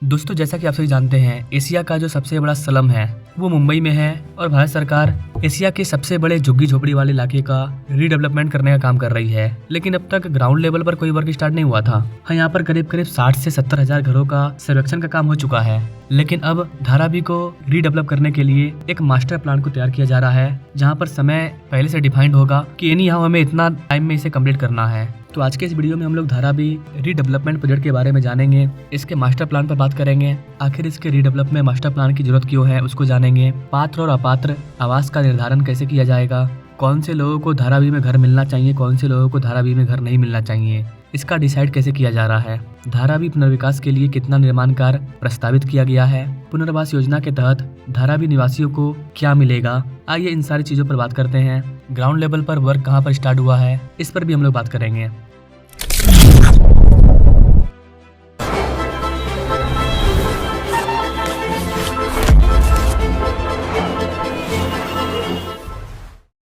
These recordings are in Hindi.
दोस्तों, जैसा कि आप सभी जानते हैं, एशिया का जो सबसे बड़ा स्लम है वो मुंबई में है और भारत सरकार एशिया के सबसे बड़े झुग्गी झोपड़ी वाले इलाके का रीडेवलपमेंट करने का काम कर रही है। लेकिन अब तक ग्राउंड लेवल पर कोई वर्क स्टार्ट नहीं हुआ था। हाँ, यहाँ पर करीब 60 से 70 हजार घरों का सर्वेक्षण का काम हो चुका है। लेकिन अब धारावी को रीडेवलप करने के लिए एक मास्टर प्लान को तैयार किया जा रहा है, जहाँ पर समय पहले से डिफाइंड होगा कि एनी हाउ हमें इतना टाइम में इसे कम्प्लीट करना है। तो आज के इस वीडियो में हम लोग धारावी रीडेवलपमेंट प्रोजेक्ट के बारे में जानेंगे, इसके मास्टर प्लान पर बात करेंगे, आखिर इसके रीडेवलपमेंट मास्टर प्लान की जरूरत क्यों है उसको जानेंगे, पात्र और अपात्र आवास का निर्धारण कैसे किया जाएगा, कौन से लोगों को धारावी में घर मिलना चाहिए, कौन से लोगों को धारावी में घर नहीं मिलना चाहिए, इसका डिसाइड कैसे किया जा रहा है, धारावी पुनर्विकास के लिए कितना निर्माण कार्य प्रस्तावित किया गया है, पुनर्वास योजना के तहत धारावी निवासियों को क्या मिलेगा। आइए इन सारी चीजों पर बात करते हैं। ग्राउंड लेवल पर वर्क कहाँ पर स्टार्ट हुआ है, इस पर भी हम लोग बात करेंगे।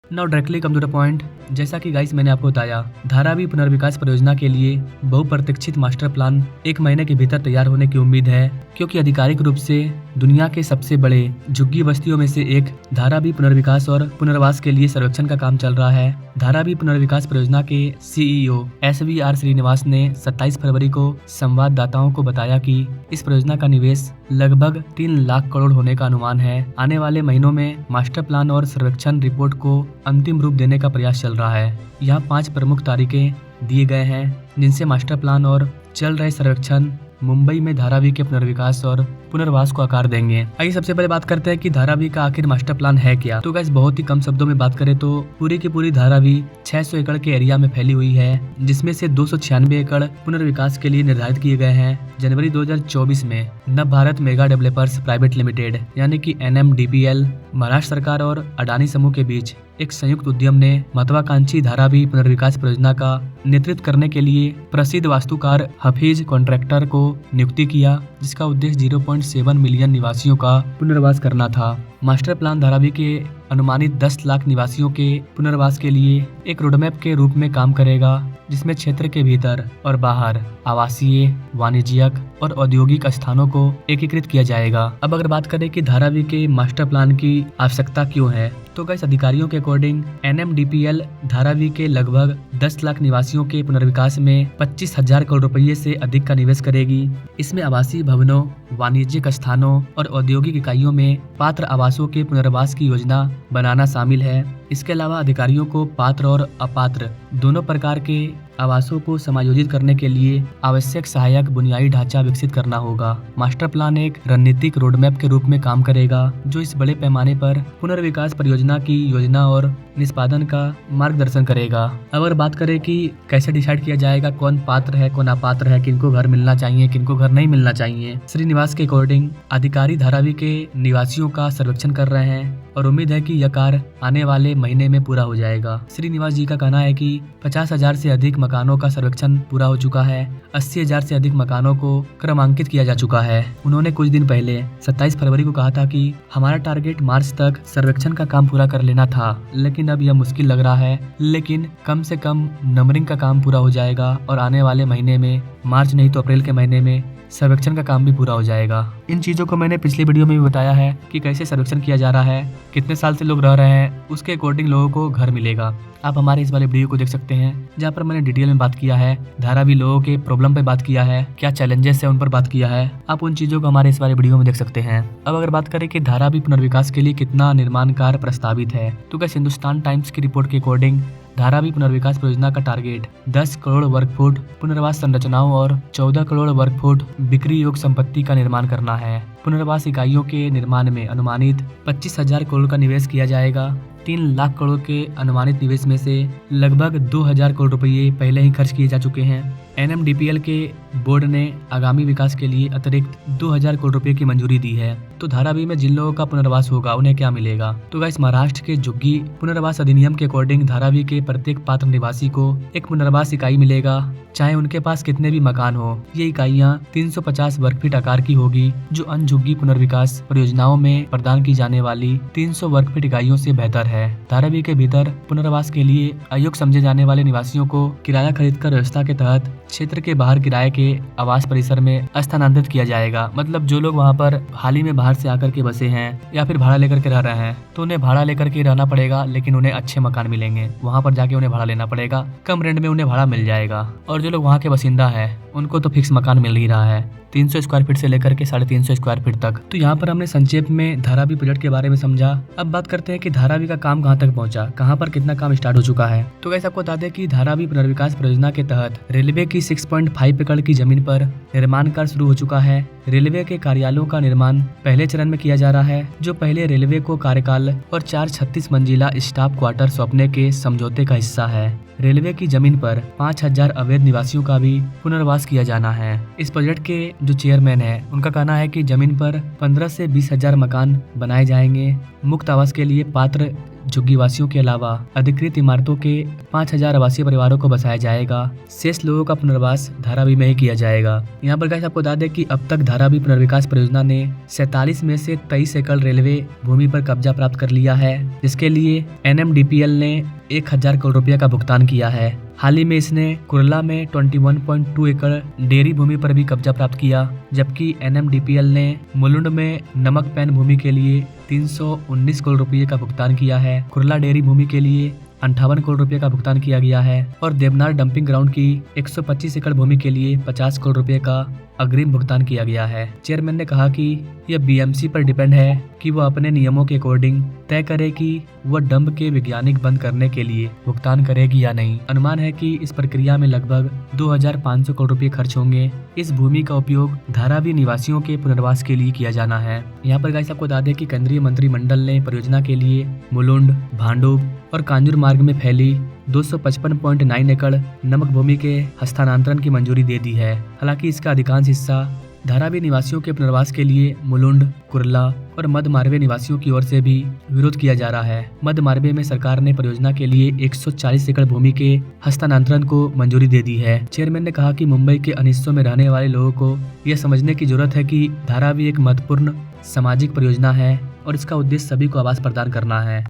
Now directly come to the point. जैसा कि गाइस मैंने आपको बताया, धारावी पुनर्विकास परियोजना के लिए बहुप्रतीक्षित मास्टर प्लान 1 महीने के भीतर तैयार होने की उम्मीद है, क्योंकि आधिकारिक रूप से दुनिया के सबसे बड़े झुग्गी बस्तियों में से एक धारावी पुनर्विकास और पुनर्वास के लिए सर्वेक्षण का काम चल रहा है। धारावी पुनर्विकास परियोजना के CEO SVR श्रीनिवास ने 27 फरवरी को संवाददाताओं को बताया कि इस परियोजना का निवेश लगभग 3 लाख करोड़ होने का अनुमान है। आने वाले महीनों में मास्टर प्लान और सर्वेक्षण रिपोर्ट को अंतिम रूप देने का प्रयास चल रहा है। यहाँ 5 प्रमुख तारीखें दिए गए हैं, जिनसे मास्टर प्लान और चल रहे सर्वेक्षण मुंबई में धारावी के पुनर्विकास और पुनर्वास को आकार देंगे। आइए सबसे पहले बात करते हैं कि धारावी का आखिर मास्टर प्लान है क्या। तो गाइस, बहुत ही कम शब्दों में बात करें तो पूरी की पूरी धारावी 600 एकड़ के एरिया में फैली हुई है, जिसमें से 296 एकड़ पुनर्विकास के लिए निर्धारित किए गए हैं। जनवरी 2024 में नव Bharat mega developers private limited यानी कि NMDPL, महाराष्ट्र सरकार और अडानी समूह के बीच एक संयुक्त उद्यम ने महत्वाकांक्षी धारावी पुनर्विकास परियोजना का नेतृत्व करने के लिए प्रसिद्ध वास्तुकार हफीज कॉन्ट्रैक्टर को नियुक्ति किया, जिसका उद्देश्य 0.7 मिलियन निवासियों का पुनर्वास करना था। मास्टर प्लान धारावी के अनुमानित 10 लाख निवासियों के पुनर्वास के लिए एक रोडमैप के रूप में काम करेगा, जिसमें क्षेत्र के भीतर और बाहर आवासीय, वाणिज्यिक और औद्योगिक स्थानों को एकीकृत किया जाएगा। अब अगर बात करें कि धारावी के मास्टर प्लान की आवश्यकता क्यों है, तो गाइस अधिकारियों के अकॉर्डिंग NMDPL धारावी के लगभग 10 लाख निवासियों के पुनर्विकास में 25,000 करोड़ रुपये से अधिक का निवेश करेगी। इसमें आवासीय भवनों, वाणिज्यिक स्थानों और औद्योगिक इकाइयों में पात्र आवासों के पुनर्वास की योजना बनाना शामिल है। इसके अलावा अधिकारियों को पात्र और अपात्र दोनों प्रकार के आवासों को समायोजित करने के लिए आवश्यक सहायक बुनियादी ढांचा विकसित करना होगा। मास्टर प्लान एक रणनीतिक रोडमैप के रूप में काम करेगा, जो इस बड़े पैमाने पर पुनर्विकास परियोजना की योजना और निष्पादन का मार्गदर्शन करेगा। अब अगर बात करें कि कैसे डिसाइड किया जाएगा कौन पात्र है कौन अपात्र है, किनको घर मिलना चाहिए किनको घर नहीं मिलना चाहिए, श्रीनिवास के अकॉर्डिंग अधिकारी धारावी के निवासियों का सर्वेक्षण कर रहे हैं और उम्मीद है कि यह कार्य आने वाले महीने में पूरा हो जाएगा। श्रीनिवास जी का कहना है कि 50,000 से अधिक मकानों का सर्वेक्षण पूरा हो चुका है, 80,000 से अधिक मकानों को क्रमांकित किया जा चुका है। उन्होंने कुछ दिन पहले 27 फरवरी को कहा था कि हमारा टारगेट मार्च तक सर्वेक्षण का काम पूरा कर लेना था, लेकिन अब यह मुश्किल लग रहा है, लेकिन कम से कम नंबरिंग का काम पूरा हो जाएगा और आने वाले महीने में, मार्च नहीं तो अप्रैल के महीने में सर्वेक्षण का काम भी पूरा हो जाएगा। इन चीज़ों को मैंने पिछली वीडियो में भी बताया है कि कैसे सर्वेक्षण किया जा रहा है, कितने साल से लोग रह रहे हैं, उसके अकॉर्डिंग लोगों को घर मिलेगा। आप हमारे इस वाले वीडियो को देख सकते हैं, जहाँ पर मैंने डिटेल में बात किया है, धारावी लोगों के प्रॉब्लम पे बात किया है, क्या चैलेंजेस है उन पर बात किया है। आप उन चीज़ों को हमारे इस वाले वीडियो में देख सकते हैं। अब अगर बात करें कि धारावी पुनर्विकास के लिए कितना निर्माण कार्य प्रस्तावित है, तो क्या हिंदुस्तान टाइम्स की रिपोर्ट के अकॉर्डिंग धारावी पुनर्विकास परियोजना का टारगेट 10 करोड़ वर्ग फुट पुनर्वास संरचनाओं और 14 करोड़ वर्ग फुट बिक्री योग्य संपत्ति का निर्माण करना है। पुनर्वास इकाइयों के निर्माण में अनुमानित 25,000 करोड़ का निवेश किया जाएगा। 3 लाख करोड़ के अनुमानित निवेश में से लगभग 2,000 करोड़ रुपये पहले ही खर्च किए जा चुके हैं। NMDPL के बोर्ड ने आगामी विकास के लिए अतिरिक्त 2,000 करोड़ रुपए की मंजूरी दी है। तो धारावी में जिन लोगों का पुनर्वास होगा उन्हें क्या मिलेगा, तो गाइस महाराष्ट्र के झुग्गी पुनर्वास अधिनियम के अकॉर्डिंग धारावी के प्रत्येक पात्र निवासी को एक पुनर्वास इकाई मिलेगा, चाहे उनके पास कितने भी मकान हो। ये इकाइयाँ 350 वर्ग फीट आकार की होगी, जो अन्य झुग्गी पुनर्विकास परियोजनाओं में प्रदान की जाने वाली 300 वर्ग फीट इकाइयों से बेहतर है। धारावी के भीतर पुनर्वास के लिए अयोग्य समझे जाने वाले निवासियों को किराया खरीद कर व्यवस्था के तहत क्षेत्र के बाहर किराए के के आवास परिसर में स्थानांतरित किया जाएगा। मतलब जो लोग वहाँ पर हाल ही में बाहर से आकर के बसे हैं या फिर भाड़ा लेकर के रह रहे हैं तो उन्हें भाड़ा लेकर के रहना पड़ेगा, लेकिन उन्हें अच्छे मकान मिलेंगे। वहाँ पर जाके उन्हें भाड़ा लेना पड़ेगा, कम रेंट में उन्हें भाड़ा मिल जाएगा। और जो लोग वहाँ के बासिंदा है उनको तो फिक्स मकान मिल ही रहा है, 300 स्क्वायर फीट से लेकर के 350 स्क्वायर फीट तक। तो यहाँ पर हमने संक्षेप में धारावी प्रोजेक्ट के बारे में समझा। अब बात करते हैं कि धारावी का काम कहाँ तक पहुँचा, कहाँ पर कितना काम स्टार्ट हो चुका है। तो गाइस आपको बता दें कि धारावी पुनर्विकास परियोजना के तहत रेलवे की 6.5 एकड़ की जमीन पर निर्माण कार्य शुरू हो चुका है। रेलवे के कार्यालयों का निर्माण पहले चरण में किया जा रहा है, जो पहले रेलवे को कार्यकाल और 4 36 मंजिला स्टाफ क्वार्टर सौंपने के समझौते का हिस्सा है। रेलवे की जमीन पर 5000 अवैध निवासियों का भी पुनर्वास किया जाना है। इस प्रोजेक्ट के जो चेयरमैन है उनका कहना है कि जमीन पर 15 से 20,000 मकान बनाए जाएंगे। मुक्त आवास के लिए पात्र झुग्गीवासियों के अलावा अधिकृत इमारतों के 5000 आवासीय परिवारों को बसाया जाएगा। शेष लोगों का पुनर्वास धारावी में ही किया जाएगा। यहाँ पर गाइस आपको बता दें कि अब तक धारावी पुनर्विकास परियोजना ने 47 में से 23 एकड़ रेलवे भूमि पर कब्जा प्राप्त कर लिया है, जिसके लिए NMDPL ने 1000 करोड़ रुपया का भुगतान किया है। हाल ही में इसने कुरला में 21.2 एकड़ डेयरी भूमि पर भी कब्जा प्राप्त किया, जबकि NMDPL ने मुलुंड में नमक पैन भूमि के लिए 319 करोड़ रुपये का भुगतान किया है। कुरला डेयरी भूमि के लिए 58 करोड़ रुपए का भुगतान किया गया है और देवनार डंपिंग ग्राउंड की 125 एकड़ भूमि के लिए 50 करोड़ रुपए का अग्रिम भुगतान किया गया है। चेयरमैन ने कहा कि यह BMC पर डिपेंड है कि वह अपने नियमों के अकॉर्डिंग तय करे कि वह डंप के वैज्ञानिक बंद करने के लिए भुगतान करेगी या नहीं। अनुमान है कि इस प्रक्रिया में लगभग 2500 करोड़ रुपए खर्च होंगे। इस भूमि का उपयोग धारावी निवासियों के पुनर्वास के लिए किया जाना है। यहाँ पर गाइस आपको बता दें कि केंद्रीय मंत्रिमंडल ने परियोजना के लिए मुलुंड, भांडुप और कांजूर मार्ग में फैली 255.9 एकड़ नमक भूमि के हस्तांतरण की मंजूरी दे दी है। हालांकि इसका अधिकांश हिस्सा धारावी निवासियों के पुनर्वास के लिए मुलुंड, कुरला और मध्य मारवे निवासियों की ओर से भी विरोध किया जा रहा है। मध्य मारवे में सरकार ने परियोजना के लिए 140 एकड़ भूमि के हस्तांतरण को मंजूरी दे दी है। चेयरमैन ने कहा कि मुंबई के अन्य हिस्सों में रहने वाले लोगों को यह समझने की जरूरत है कि धारावी एक महत्वपूर्ण सामाजिक परियोजना है और इसका उद्देश्य सभी को आवास प्रदान करना है।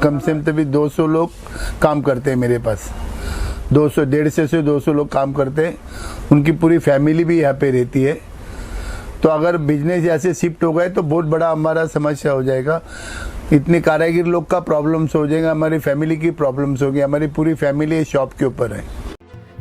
कम से कम तभी 200 लोग काम करते हैं मेरे पास, 150 से 200 लोग काम करते हैं। उनकी पूरी फैमिली भी यहाँ पे रहती है। तो अगर बिजनेस ऐसे शिफ्ट हो गए तो बहुत बड़ा हमारा समस्या हो जाएगा। इतने कारीगर लोग का प्रॉब्लम्स हो जाएगा, हमारी फैमिली की प्रॉब्लम्स होगी। हमारी पूरी फैमिली शॉप के ऊपर है।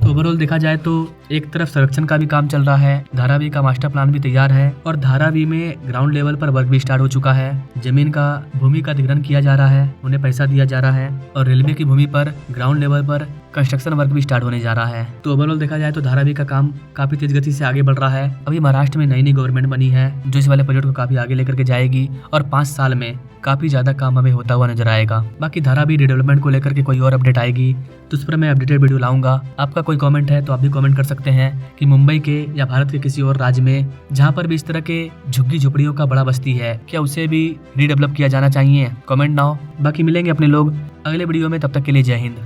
ओवरऑल देखा जाए तो एक तरफ संरक्षण का भी काम चल रहा है, धारावी का मास्टर प्लान भी तैयार है और धारावी में ग्राउंड लेवल पर वर्क भी स्टार्ट हो चुका है। जमीन का भूमि का अधिग्रहण किया जा रहा है, उन्हें पैसा दिया जा रहा है और रेलवे की भूमि पर ग्राउंड लेवल पर कंस्ट्रक्शन वर्क भी स्टार्ट होने जा रहा है। तो ओवरऑल देखा जाए तो धारावी का काम काफी तेज गति से आगे बढ़ रहा है। अभी महाराष्ट्र में नई गवर्नमेंट बनी है जो इस वाले प्रोजेक्ट को काफी आगे लेकर के जाएगी और 5 साल में काफी ज्यादा काम हमें होता हुआ नजर आएगा। बाकी धारावी रिडेवलपमेंट को लेकर के कोई और अपडेट आएगी तो उस पर मैं अपडेटेड वीडियो लाऊंगा। आपका कोई कमेंट है तो आप भी कमेंट कर सकते हैं कि मुंबई के या भारत के किसी और राज्य में जहां पर भी इस तरह के झुग्गी झोपड़ियों का बड़ा बस्ती है, क्या उसे भी रीडेवलप किया जाना चाहिए? कमेंट ना हो। बाकी मिलेंगे अपने लोग अगले वीडियो में, तब तक के लिए जय हिंद।